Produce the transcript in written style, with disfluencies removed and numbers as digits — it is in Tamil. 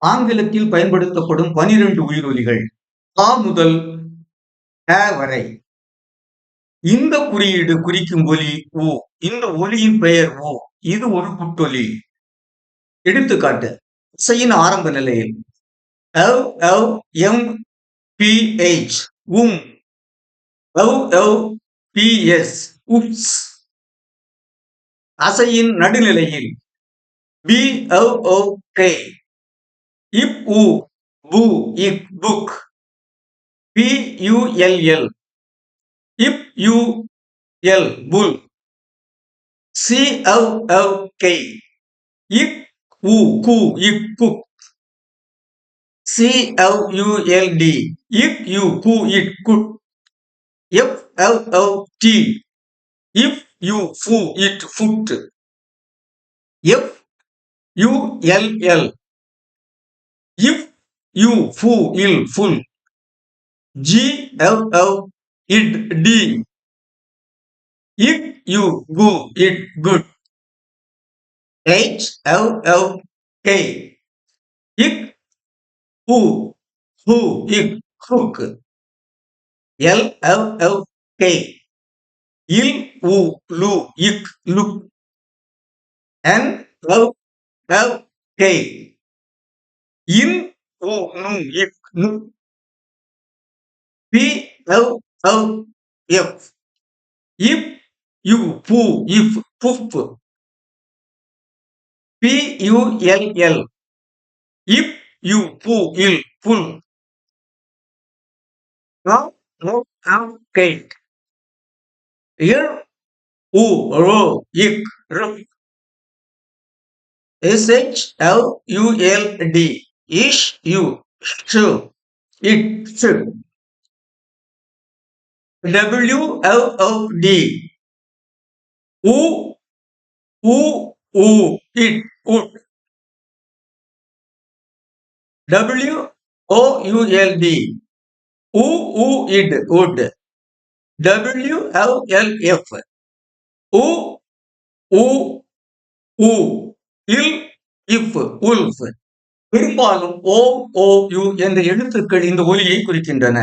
ஆங்கிலத்தில் பயன்படுத்தப்படும் 12 உயிரொலிகள் ஆ முதல் அ வரை. இந்த குறியீடு குறிக்கும் ஒலி ஊ. இந்த ஒலியின் பெயர் ஊ. இது ஒரு குட்டொலி. எடுத்துக்காட்டு: இசையின் ஆரம்ப நிலையில் அவ் அவ் எம் பி எச் அவ் அவ் பி எஸ் உப்ஸ். அசையின் நடுநிலையில் பி அவ் அவ் கே இப் உ பு இக் book P U L L இப் யூ எல் pull C O O K இக் உ கு இக் cook C O U L D இக் யூ கு இட் could F O O D இஃப் யூ ஃபு இட் food F U L L இஃப் யூ ஃபு இல் ஃபுல் ஜி அவ் அவ் இட் டி இக் யூ கு இட் குட் H L L K இக் ஹூ ஹூ இக் hook L L L K இல் உ லு இக் look N L L K இன் உ நு இக் நு P L L F இப் யூ பூ இப் புப் P U L L இப் யூ பூ இல் புல் கேட் இர் உ ரோ இக் ருக் SH L U L D இஷ் யூ ஷு இட் ஷுட் W L L D உ உ உ it would W O U L D உ உ it would W L L F உ உ உ இல் இஃப் உல்ஃப். பெரும்பாலும் ஓ ஓ யு என்ற எழுத்துக்கள் இந்த ஒலியை குறிக்கின்றன.